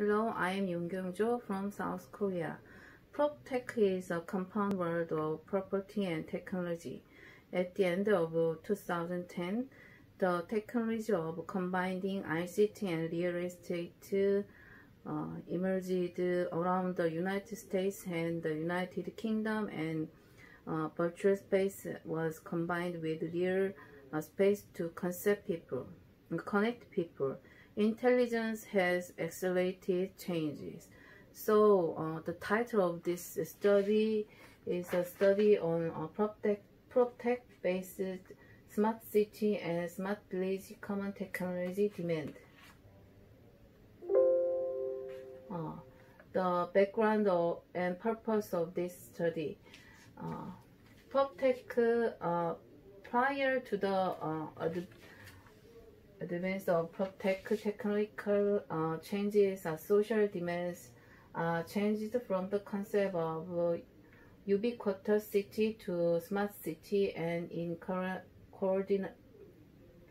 Hello, I am Youngkyung from South Korea. Proptech is a compound word of property and technology. At the end of 2010, the technology of combining ICT and real estate emerged around the United States and the United Kingdom, and virtual space was combined with real space to connect people. Intelligence has accelerated changes. So the title of this study is a study on Proptech-based smart city and smart village common technology demand. The background and purpose of this study. Proptech, prior to the advance of Proptech, technological changes, social demands changed from the concept of ubiquitous city to smart city, and in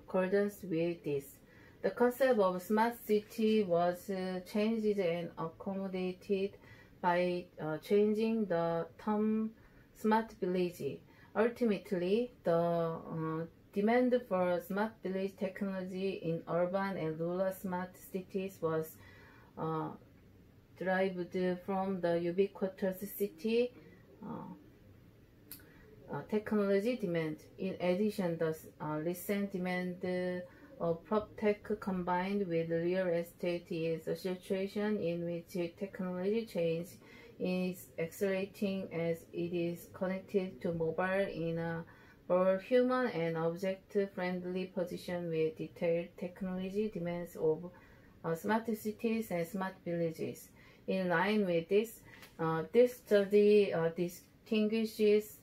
accordance with this, the concept of smart city was changed and accommodated by changing the term smart village. Ultimately, the demand for smart village technology in urban and rural smart cities was derived from the ubiquitous city technology demand. In addition, the recent demand of Proptech combined with real estate is a situation in which technology change is accelerating as it is connected to mobile in a more human and object-friendly position with detailed technology demands of smart cities and smart villages. In line with this, this study distinguishes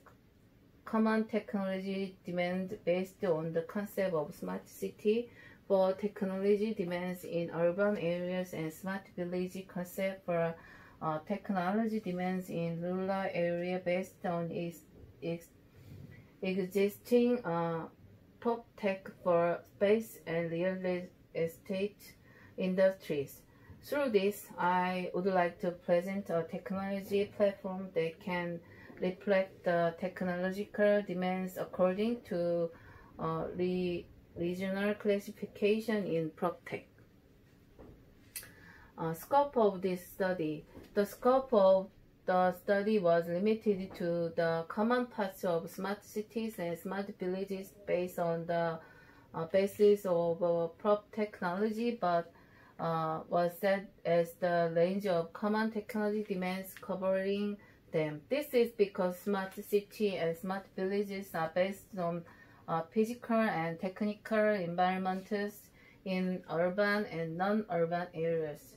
common technology demand based on the concept of smart city for technology demands in urban areas and smart village concept for technology demands in rural area based on existing Proptech for space and real estate industries. Through this, I would like to present a technology platform that can reflect the technological demands according to regional classification in Proptech. Scope of this study. The scope of the study was limited to the common parts of smart cities and smart villages based on the basis of Proptech technology, but was set as the range of common technology demands covering them. This is because smart city and smart villages are based on physical and technical environments in urban and non-urban areas,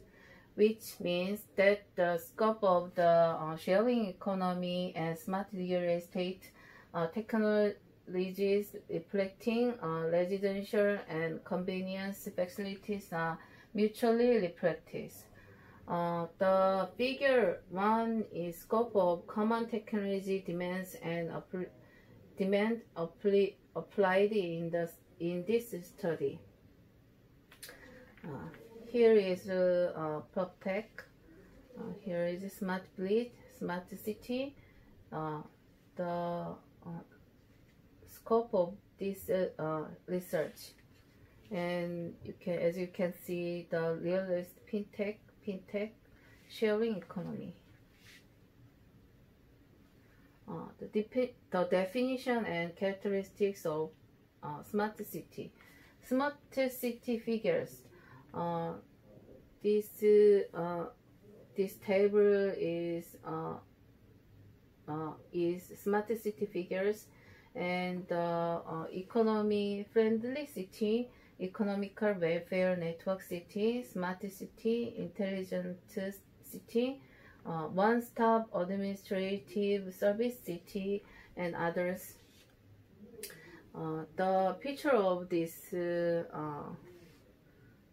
which means that the scope of the sharing economy and smart real estate technologies reflecting residential and convenience facilities are mutually reflective. The figure 1 is scope of common technology demands and demand applied in this study. Here is Proptech. Here is smart village, smart city. The scope of this research, and as you can see, the real estate fintech sharing economy. The definition and characteristics of smart city. Smart city figures. This table is smart city figures, and economy friendly city, economical welfare network city, smart city, intelligent city, one-stop administrative service city, and others. The picture of this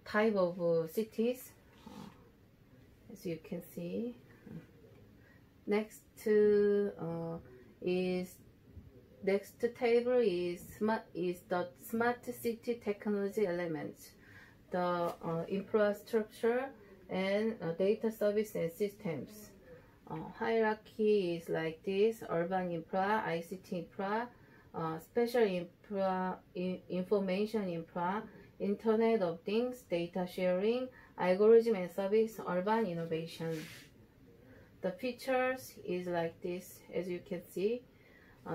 type of cities, as you can see. Next table is the smart city technology elements. The infrastructure, and data service and systems. Hierarchy is like this: urban infra, ICT infra, special infra, information infra, Internet of Things, data sharing, algorithm and service, urban innovation. The features is like this, as you can see.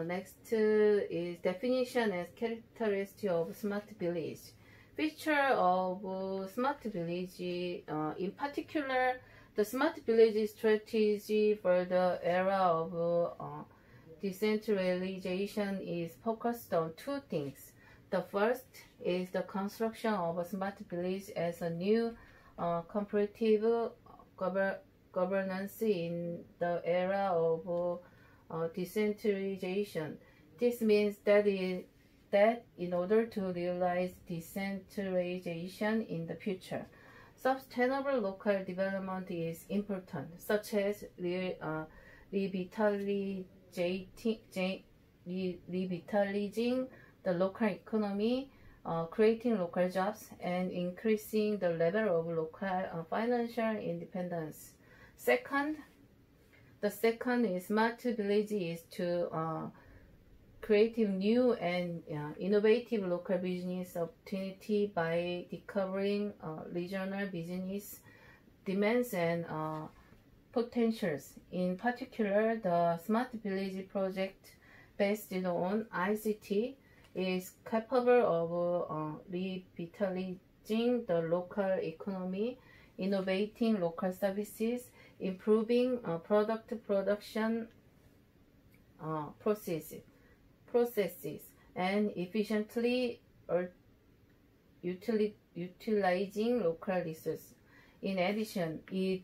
Next is definition and characteristic of smart village. Feature of smart village, in particular, the smart village strategy for the era of decentralization is focused on two things. The first is the construction of a smart village as a new comparative governance in the era of decentralization. This means that in order to realize decentralization in the future, sustainable local development is important, such as revitalizing the local economy, creating local jobs, and increasing the level of local financial independence. The second is smart village is to creating new and innovative local business opportunity by discovering regional business demands and potentials. In particular, the smart village project based on ICT is capable of revitalizing the local economy, innovating local services, improving product production processes, and efficiently utilizing local resources. In addition, it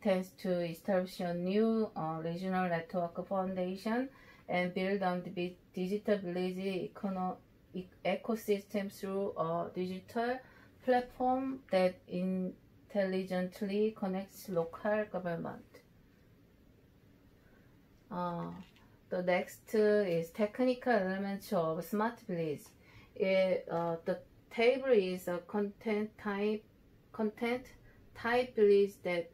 tends to establish a new regional network foundation and build on the digital village ecosystem through a digital platform that intelligently connects local government. The next is technical elements of smart village. The table is a content type village that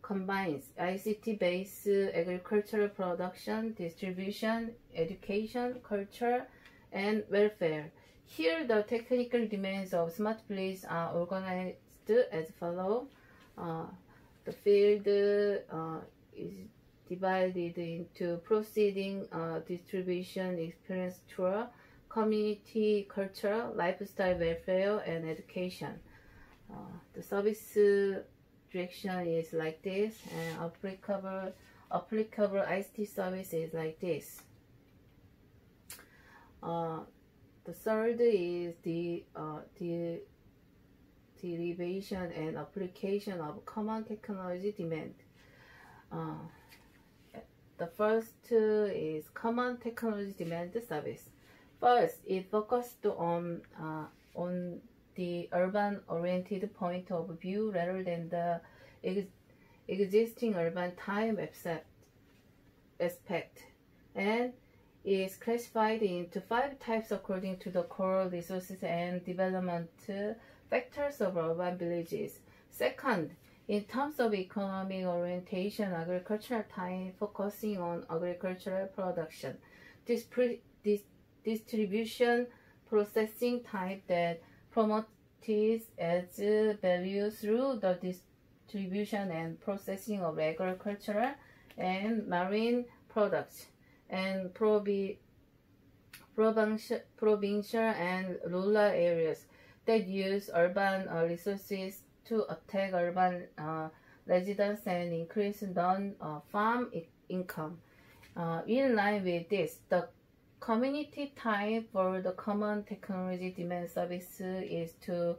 combines ICT-based agricultural production, distribution, education, culture, and welfare. Here, the technical demands of smart village are organized as follows. The field is divided into proceeding, distribution, experience tour, community, culture, lifestyle, welfare, and education. The service direction is like this, and applicable ICT service is like this. The third is the derivation and application of common technology demand. The first is common technology demand service. First, it focused on the urban-oriented point of view rather than the existing urban time aspect, and is classified into 5 types according to the core resources and development factors of urban villages. Second, in terms of economic orientation, agricultural time focusing on agricultural production. Distribution processing type that promotes as value through the distribution and processing of agricultural and marine products. And provincial and rural areas that use urban resources to attack urban residents and increase non-farm income. In line with this, the community type for the common technology demand service is to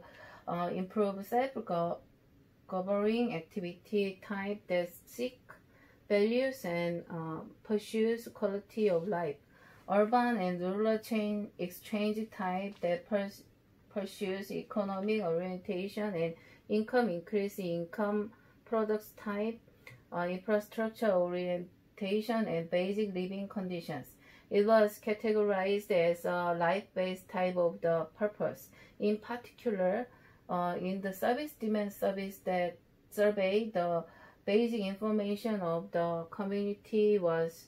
improve self-governing activity type that seek values and pursues quality of life. Urban and rural exchange type that pursues economic orientation and income increase, income products type, infrastructure orientation, and basic living conditions. It was categorized as a life-based type of the purpose. In particular, in the service demand service that survey, the basic information of the community was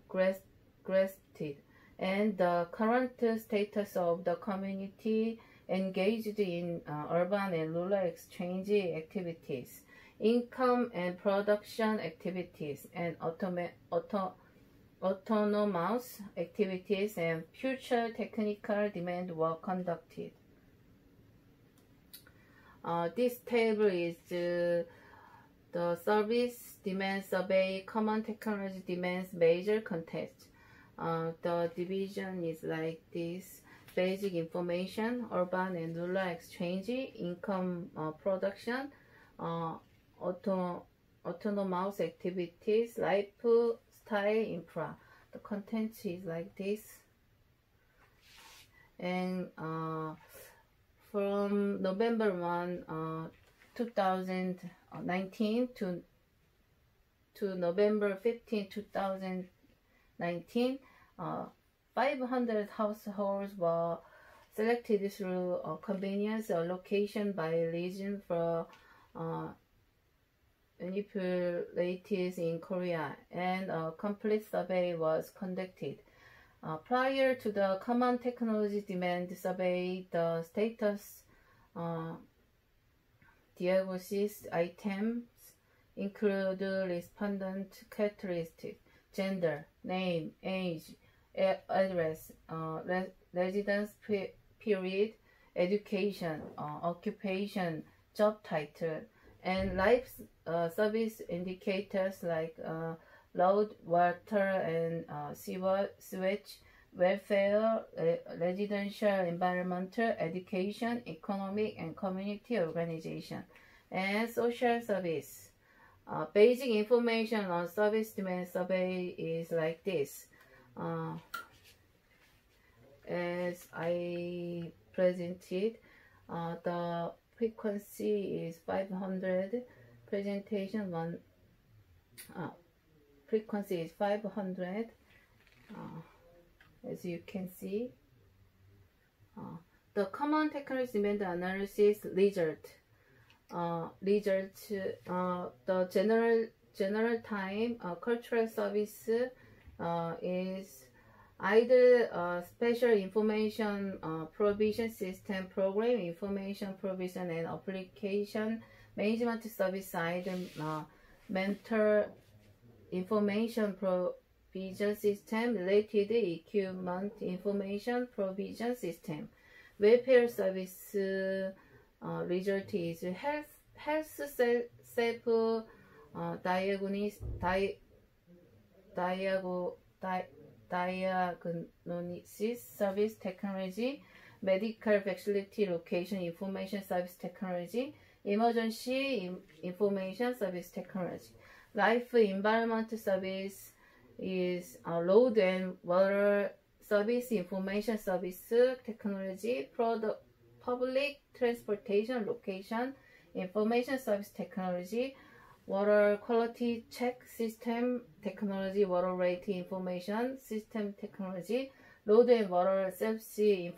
grasped, and the current status of the community engaged in urban and rural exchange activities, income and production activities, and autonomous activities, and future technical demand were conducted. This table is the service demand survey, common technology demands major contest. The division is like this: basic information, urban and rural exchange, income production, autonomous activities, lifestyle infra. The content is like this. And from November 1, 2019 to November 15, 2019, 500 households were selected through convenience allocation by region for manipulated in Korea, and a complete survey was conducted. Prior to the common technology demand survey, the status diagnosis items include respondent characteristics, gender, name, age, address, residence period, education, occupation, job title, and life service indicators like road, water, and sewage, welfare, residential, environmental, education, economic, and community organization, and social service. Basic information on service demand survey is like this. As I presented, the frequency is 500, presentation one, frequency is 500, as you can see. The common technology demand analysis result. The general time cultural service is either special information provision system, program information provision and application management service side, mental information provision system, related equipment information provision system. Welfare service result is health self diagnosis service technology, medical facility location information service technology, emergency information service technology. Life environment service is road and water service information service technology, product public transportation location information service technology, water quality check system technology, water rate information system technology, road and water safety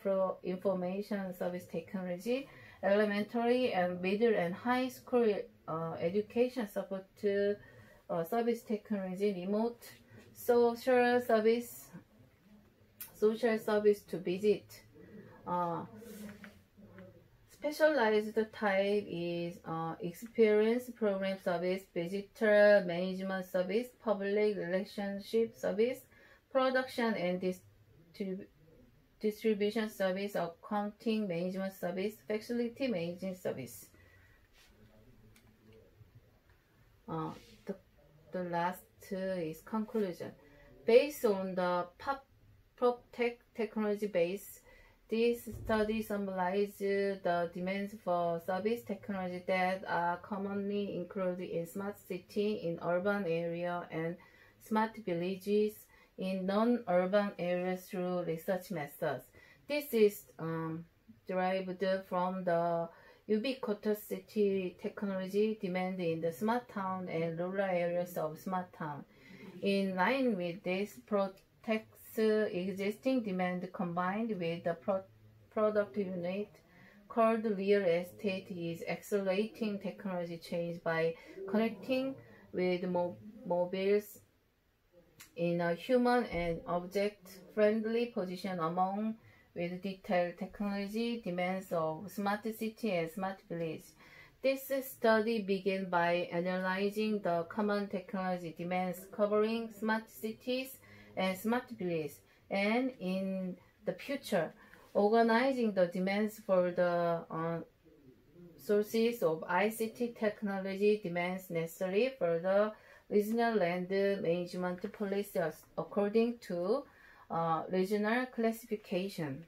information service technology, elementary and middle and high school education support service technology, remote social service to visit. Specialized type is experience program service, visitor management service, public relationship service, production and distribution service, accounting management service, facility management service. The last is conclusion. Based on the Proptech technology base, this study summarizes the demands for service technology that are commonly included in smart city in urban area and smart villages in non-urban areas through research methods. This is derived from the ubiquitous city technology demand in the smart town and rural areas of smart town. In line with this, Proptech's existing demand combined with the product unit called real estate is accelerating technology change by connecting with mobiles in a human and object-friendly position among with detailed technology demands of smart city and smart village. This study began by analyzing the common technology demands covering smart cities and smart villages, and in the future, organizing the demands for the sources of ICT technology demands necessary for the regional land management policies according to regional classification.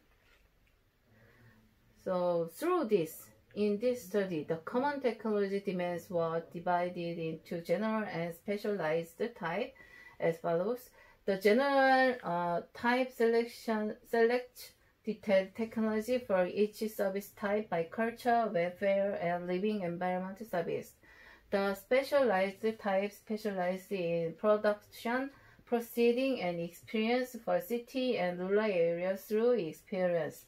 So through this, in this study, the common technology demands were divided into general and specialized type as follows. The general type select detailed technology for each service type by culture, welfare, and living environment service. The specialized type specialized in production, proceeding, and experience for city and rural areas through experience,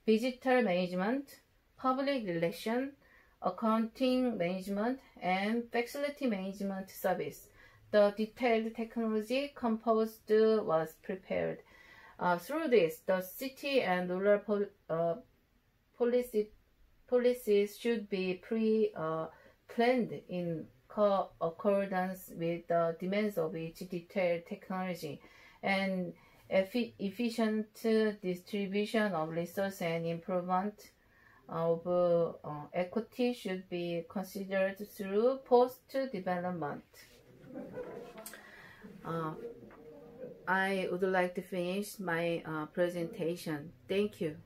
visitor management, public relation, accounting management, and facility management service. The detailed technology composed was prepared. Through this, the city and rural policies should be planned in accordance with the demands of each detailed technology, and efficient distribution of resources and improvement of equity should be considered through post-development. I would like to finish my presentation. Thank you.